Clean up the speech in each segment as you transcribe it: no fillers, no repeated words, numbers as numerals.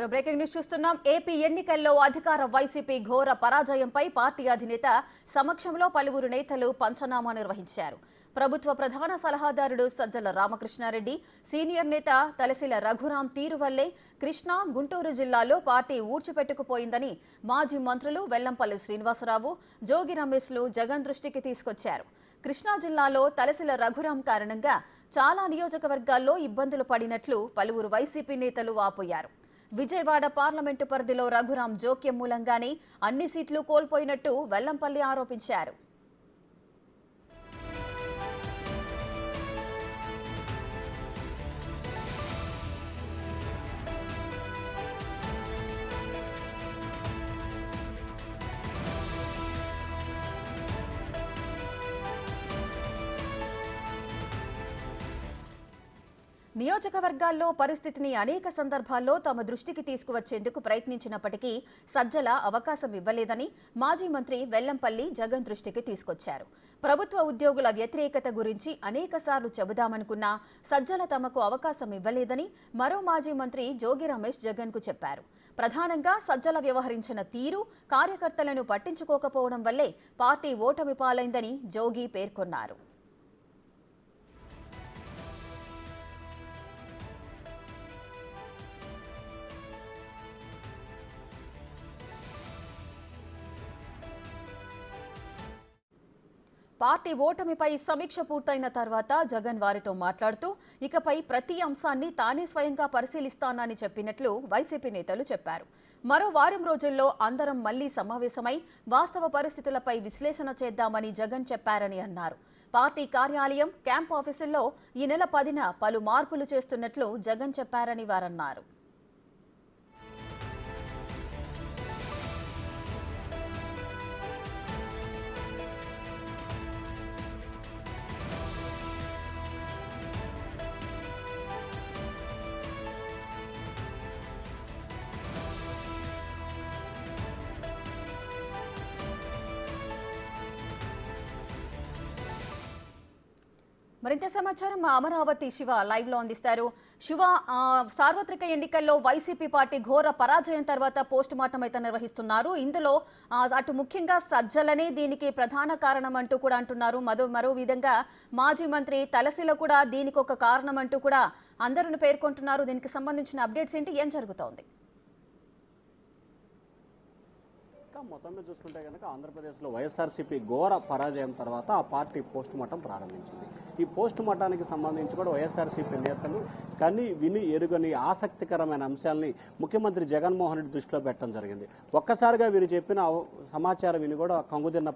Breaking news చూస్తున్నాం. AP ఎన్నికల్లో అధికార వైసీపీ ఘోర పరాజయంపై పార్టీ అధినేత సమక్షంలో పలువురు నేతలు పంచనామా నిర్వహించారు. ప్రభుత్వ ప్రధాన సలహాదారుడు సజ్జల రామకృష్ణారెడ్డి, సీనియర్ నేత తలసిల రఘురాం తీరు వల్లే కృష్ణా, గుంటూరు జిల్లాలో పార్టీ ఊడ్చిపెట్టుకుపోయిందని మాజీ మంత్రులు వెల్లంపల్లి శ్రీనివాసరావు, జోగి రమేష్లు జగన్ దృష్టికి తీసుకొచ్చారు. కృష్ణా జిల్లాలో తలసిల రఘురాం కారణంగా చాలా నియోజకవర్గాల్లో ఇబ్బందులు పడినట్లు పలువురు వైసీపీ నేతలు వాపోయారు. విజయవాడ పార్లమెంటు పరిధిలో రఘురాం జోక్యం మూలంగానే అన్ని సీట్లు కోల్పోయినట్టు వెల్లంపల్లి ఆరోపించారు. నియోజకవర్గాల్లో పరిస్థితిని అనేక సందర్భాల్లో తమ దృష్టికి తీసుకువచ్చేందుకు ప్రయత్నించినప్పటికీ సజ్జల అవకాశం ఇవ్వలేదని మాజీ మంత్రి వెల్లంపల్లి జగన్ దృష్టికి తీసుకొచ్చారు. ప్రభుత్వ ఉద్యోగుల వ్యతిరేకత గురించి అనేకసార్లు చెబుదామనుకున్నా సజ్జల తమకు అవకాశం ఇవ్వలేదని మరో మాజీ మంత్రి జోగి రమేష్ జగన్కు చెప్పారు. ప్రధానంగా సజ్జల వ్యవహరించిన తీరు, కార్యకర్తలను పట్టించుకోకపోవడం వల్లే పార్టీ ఓటమి పాలైందని జోగి పేర్కొన్నారు. పార్టీ ఓటమిపై సమీక్ష పూర్తయిన తర్వాత జగన్ వారితో మాట్లాడుతూ ఇకపై ప్రతి అంశాన్ని తానే స్వయంగా పరిశీలిస్తానని చెప్పినట్లు వైసీపీ నేతలు చెప్పారు. మరో వారం రోజుల్లో అందరం మళ్లీ సమావేశమై వాస్తవ పరిస్థితులపై విశ్లేషణ చేద్దామని జగన్ చెప్పారని అన్నారు. పార్టీ కార్యాలయం, క్యాంప్ ఆఫీసుల్లో ఈ నెల 10న పలు మార్పులు చేస్తున్నట్లు జగన్ చెప్పారని వారన్నారు. మరింత సమాచారం మా అమరావతి శివ లైవ్ లో అందిస్తారు. శివ, సార్వత్రిక ఎన్నికల్లో వైసీపీ పార్టీ ఘోర పరాజయం తర్వాత పోస్ట్ మార్టం అయితే నిర్వహిస్తున్నారు. ఇందులో అటు ముఖ్యంగా సజ్జలనే దీనికి ప్రధాన కారణం అంటూ కూడా అంటున్నారు. మరో విధంగా మాజీ మంత్రి తలసిల కూడా దీనికి ఒక కారణం అంటూ కూడా అందరూ పేర్కొంటున్నారు. దీనికి సంబంధించిన అప్డేట్స్ ఏంటి, ఏం జరుగుతోంది? మొత్తంలో చూసుకుంటే కనుక ఆంధ్రప్రదేశ్లో వైఎస్ఆర్సీపీ ఘోర పరాజయం తర్వాత ఆ పార్టీ పోస్ట్ మార్టం ప్రారంభించింది. ఈ పోస్ట్ మార్టానికి సంబంధించి కూడా వైఎస్ఆర్సీపీ నేతలు కని విని ఎరుగని ఆసక్తికరమైన అంశాలని ముఖ్యమంత్రి జగన్మోహన్ రెడ్డి దృష్టిలో పెట్టడం జరిగింది. ఒక్కసారిగా వీరు చెప్పిన సమాచారం విని కూడా కంగుతిన్న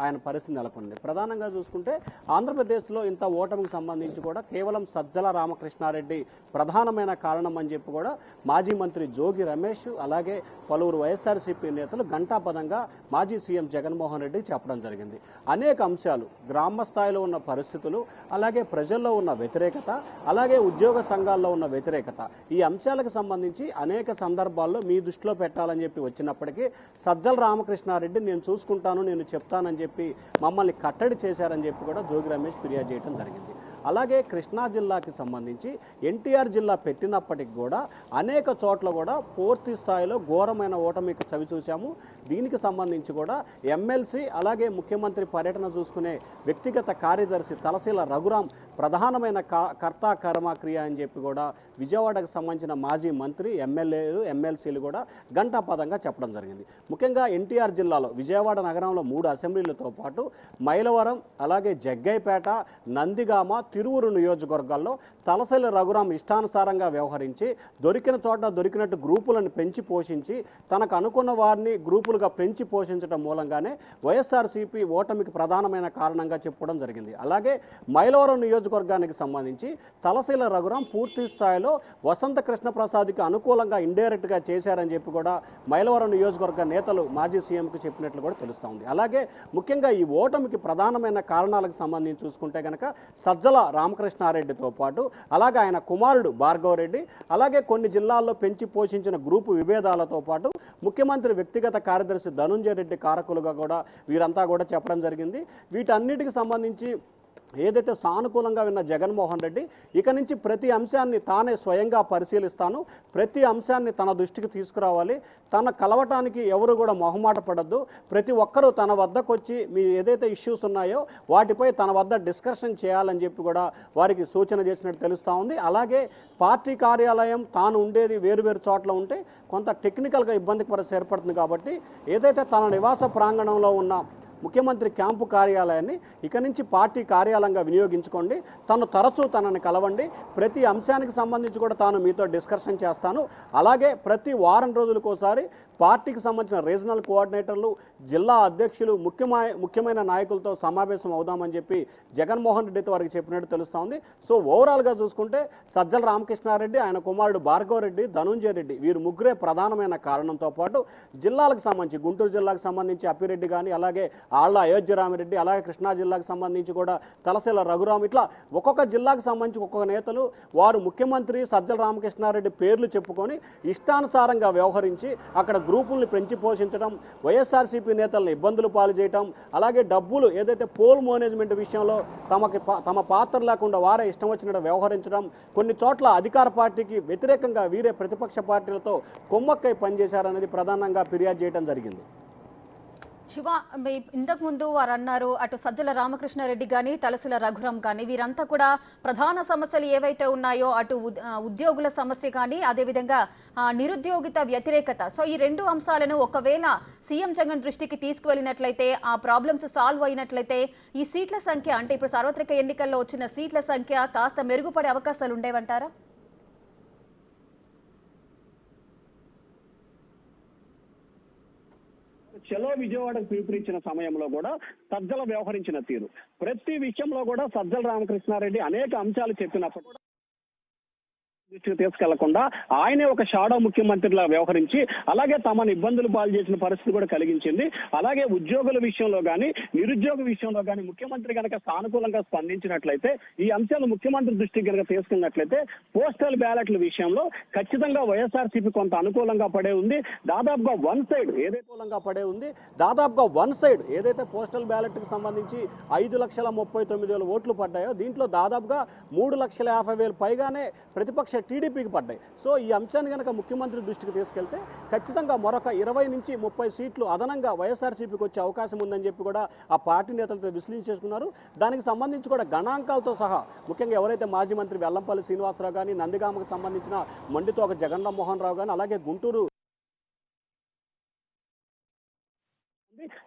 ఆయన పరిస్థితి నెలకొంది. ప్రధానంగా చూసుకుంటే ఆంధ్రప్రదేశ్లో ఇంత ఓటమికి సంబంధించి కూడా కేవలం సజ్జల రామకృష్ణారెడ్డి ప్రధానమైన కారణం అని చెప్పి కూడా మాజీ మంత్రి జోగి రమేష్, అలాగే పలువురు వైఎస్ఆర్సీపీ నేతలు ఘంటాపదంగా మాజీ సీఎం జగన్మోహన్ రెడ్డి చెప్పడం జరిగింది. అనేక అంశాలు, గ్రామ స్థాయిలో ఉన్న పరిస్థితులు, అలాగే ప్రజల్లో ఉన్న వ్యతిరేకత, అలాగే ఉద్యోగ సంఘాల్లో ఉన్న వ్యతిరేకత, ఈ అంశాలకు సంబంధించి అనేక సందర్భాల్లో మీ దృష్టిలో పెట్టాలని చెప్పి వచ్చినప్పటికీ సజ్జల రామకృష్ణారెడ్డి నేను చూసుకుంటాను, నేను చెప్తానని చెప్పి మమ్మల్ని కట్టడి చేశారని చెప్పి కూడా జోగి రమేష్ ఫిర్యాదు చేయడం జరిగింది. అలాగే కృష్ణా జిల్లాకి సంబంధించి ఎన్టీఆర్ జిల్లా పెట్టినప్పటికి కూడా అనేక చోట్ల కూడా పూర్తి స్థాయిలో ఘోరమైన ఓటమికి చవి చూశాము. దీనికి సంబంధించి కూడా ఎమ్మెల్సీ, అలాగే ముఖ్యమంత్రి పర్యటన చూసుకునే వ్యక్తిగత కార్యదర్శి తలసిల రఘురాం ప్రధానమైన కర్త కర్మ క్రియ అని చెప్పి కూడా విజయవాడకు సంబంధించిన మాజీ మంత్రి, ఎమ్మెల్యేలు, ఎమ్మెల్సీలు కూడా ఘంటాపదంగా చెప్పడం జరిగింది. ముఖ్యంగా ఎన్టీఆర్ జిల్లాలో విజయవాడ నగరంలో 3 అసెంబ్లీలతో పాటు మైలవరం, అలాగే జగ్గైపేట, నందిగామ, తిరువురు నియోజకవర్గాల్లో తలసిల రఘురాం ఇష్టానుసారంగా వ్యవహరించి దొరికిన చోట దొరికినట్టు గ్రూపులను పెంచి పోషించి తనకు అనుకున్న వారిని గ్రూపులుగా పెంచి పోషించడం మూలంగానే వైఎస్ఆర్సీపీ ఓటమికి ప్రధానమైన కారణంగా చెప్పడం జరిగింది. అలాగే మైలవరం నియోజకవర్గానికి సంబంధించి తలసిల రఘురాం పూర్తి స్థాయిలో వసంత కృష్ణప్రసాద్కి అనుకూలంగా ఇండైరెక్ట్గా చేశారని చెప్పి కూడా మైలవరం నియోజకవర్గ నేతలు మాజీ సీఎంకు చెప్పినట్లు కూడా తెలుస్తూ ఉంది. అలాగే ముఖ్యంగా ఈ ఓటమికి ప్రధానమైన కారణాలకు సంబంధించి చూసుకుంటే కనుక సజ్జల రామకృష్ణారెడ్డితో పాటు అలాగే ఆయన కుమారుడు భార్గవరెడ్డి, అలాగే కొన్ని జిల్లాల్లో పెంచి పోషించిన గ్రూపు విభేదాలతో పాటు ముఖ్యమంత్రి వ్యక్తిగత కార్యదర్శి ధనుంజయ రెడ్డి కారకులుగా కూడా వీరంతా కూడా చెప్పడం జరిగింది. వీటన్నిటికి సంబంధించి ఏదైతే సానుకూలంగా విన్న జగన్మోహన్ రెడ్డి ఇక నుంచి ప్రతి అంశాన్ని తానే స్వయంగా పరిశీలిస్తాను, ప్రతి అంశాన్ని తన దృష్టికి తీసుకురావాలి, తన కలవటానికి ఎవరు కూడా మొహమాట పడద్దు, ప్రతి ఒక్కరూ తన వద్దకు వచ్చి మీ ఏదైతే ఇష్యూస్ ఉన్నాయో వాటిపై తన వద్ద డిస్కషన్ చేయాలని చెప్పి కూడా వారికి సూచన చేసినట్టు తెలుస్తూ ఉంది. అలాగే పార్టీ కార్యాలయం తాను ఉండేది వేరు చోట్ల ఉంటే కొంత టెక్నికల్గా ఇబ్బంది పరిస్థితి ఏర్పడుతుంది కాబట్టి ఏదైతే తన నివాస ప్రాంగణంలో ఉన్న ముఖ్యమంత్రి క్యాంపు కార్యాలయాన్ని ఇక నుంచి పార్టీ కార్యాలయంగా వినియోగించుకోండి, తను తరచూ తనని కలవండి, ప్రతి అంశానికి సంబంధించి కూడా తాను మీతో డిస్కషన్ చేస్తాను, అలాగే ప్రతి వారం రోజులకోసారి పార్టీకి సంబంధించిన రీజనల్ కోఆర్డినేటర్లు, జిల్లా అధ్యక్షులు, ముఖ్యమైన నాయకులతో సమావేశం అవుదామని చెప్పి జగన్మోహన్ రెడ్డితో వారికి చెప్పినట్టు తెలుస్తూ ఉంది. సో ఓవరాల్గా చూసుకుంటే సజ్జల రామకృష్ణారెడ్డి, ఆయన కుమారుడు భార్గవ రెడ్డి, ధనుంజయ రెడ్డి వీరు ముగ్గురే ప్రధానమైన కారణంతో పాటు జిల్లాలకు సంబంధించి గుంటూరు జిల్లాకు సంబంధించి అప్పిరెడ్డి కానీ, అలాగే ఆళ్ల అయోధ్యరామిరెడ్డి, అలాగే కృష్ణా జిల్లాకు సంబంధించి కూడా తలసేల రఘురామ్, ఇట్లా ఒక్కొక్క జిల్లాకు సంబంధించి ఒక్కొక్క నేతలు వారు ముఖ్యమంత్రి సజ్జల రామకృష్ణారెడ్డి పేర్లు చెప్పుకొని ఇష్టానుసారంగా వ్యవహరించి అక్కడ గ్రూపుల్ని పెంచి పోషించడం, వైఎస్ఆర్సీపీ నేతలను ఇబ్బందులు పాలు చేయటం, అలాగే డబ్బులు ఏదైతే పోల్ మేనేజ్మెంట్ విషయంలో తమ పాత్ర లేకుండా వారే ఇష్టం వచ్చినట్టు వ్యవహరించడం, కొన్ని చోట్ల అధికార పార్టీకి వ్యతిరేకంగా వీరే ప్రతిపక్ష పార్టీలతో కొమ్మక్కై పనిచేశారనేది ప్రధానంగా ఫిర్యాదు చేయడం జరిగింది. శివ, ఇంతకు ముందు వారు అన్నారు అటు సజ్జల రామకృష్ణారెడ్డి కానీ తలసిల రఘురాం కానీ వీరంతా కూడా ప్రధాన సమస్యలు ఏవైతే ఉన్నాయో అటు ఉద్యోగుల సమస్య కానీ అదేవిధంగా నిరుద్యోగిత వ్యతిరేకత, సో ఈ రెండు అంశాలను ఒకవేళ సీఎం జగన్ దృష్టికి తీసుకువెళ్ళినట్లయితే ఆ ప్రాబ్లమ్స్ సాల్వ్ అయినట్లయితే ఈ సీట్ల సంఖ్య అంటే ఇప్పుడు సార్వత్రిక ఎన్నికల్లో వచ్చిన సీట్ల సంఖ్య కాస్త మెరుగుపడే అవకాశాలు ఉండేవంటారా? చలో విజయవాడకు పిలుపునిచ్చిన సమయంలో కూడా సజ్జల వ్యవహరించిన తీరు, ప్రతి విషయంలో కూడా సజ్జల రామకృష్ణారెడ్డి అనేక అంశాలు చెప్పినప్పుడు కూడా దృష్టికి తీసుకెళ్లకుండా ఆయనే ఒక షాడో ముఖ్యమంత్రిలా వ్యవహరించి అలాగే తమను ఇబ్బందులు పాలు చేసిన పరిస్థితి కూడా కలిగించింది. అలాగే ఉద్యోగుల విషయంలో కానీ నిరుద్యోగ విషయంలో కానీ ముఖ్యమంత్రి కనుక సానుకూలంగా స్పందించినట్లయితే, ఈ అంశాలు ముఖ్యమంత్రి దృష్టికి కనుక తీసుకున్నట్లయితే పోస్టల్ బ్యాలెట్ల విషయంలో ఖచ్చితంగా వైఎస్ఆర్సీపీ కొంత అనుకూలంగా పడే ఉంది. దాదాపుగా వన్ సైడ్ ఏదైతే పోస్టల్ బ్యాలెట్ కి సంబంధించి 5,39,000 ఓట్లు పడ్డాయో దీంట్లో దాదాపుగా 3,50,000 పైగానే ప్రతిపక్ష టీడీపీకి పడ్డాయి. సో ఈ అంశాన్ని కనుక ముఖ్యమంత్రి దృష్టికి తీసుకెళ్తే ఖచ్చితంగా మరొక 20 నుంచి 30 సీట్లు అదనంగా వైఎస్ఆర్సీపీకి వచ్చే అవకాశం ఉందని చెప్పి కూడా ఆ పార్టీ నేతలతో విశ్లేషించుకున్నారు. దానికి సంబంధించి కూడా గణాంకాలతో సహా ముఖ్యంగా ఎవరైతే మాజీ మంత్రి వెల్లంపల్లి శ్రీనివాసరావు కానీ, నందిగామకు సంబంధించిన మండితోక జగన్మోహన్ రావు కానీ, అలాగే గుంటూరు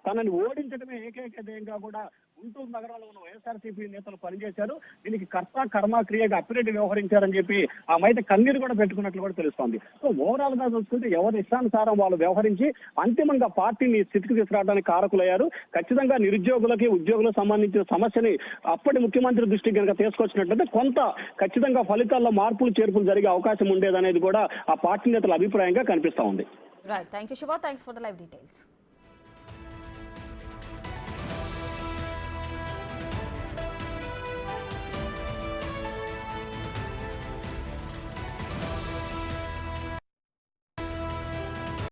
తనని ఓడించడమే ఏకైక ధ్యేయంగా కూడా గుంటూరు నగరంలో ఉన్న వైఎస్ఆర్సీపీ నేతలు పనిచేశారు. దీనికి కర్త కర్మ క్రియగా అప్పిరెడ్డి వ్యవహరించారని చెప్పి ఆమె కన్నీరు కూడా పెట్టుకున్నట్లు కూడా తెలుస్తోంది. సో ఓవరాల్ గా చూసుకుంటే ఎవరి ఇష్టానుసారం వాళ్ళు వ్యవహరించి అంతిమంగా పార్టీని స్థితికి తీసుకురావడానికి కారకులయ్యారు. ఖచ్చితంగా నిరుద్యోగులకి ఉద్యోగులకు సంబంధించిన సమస్యని అప్పటి ముఖ్యమంత్రి దృష్టికి కనుక తీసుకొచ్చినట్లయితే కొంత ఖచ్చితంగా ఫలితాల్లో మార్పులు చేర్పులు జరిగే అవకాశం ఉండేదనేది కూడా ఆ పార్టీ నేతల అభిప్రాయంగా కనిపిస్తా ఉంది. Right, thank you Shiva, thanks for the live details.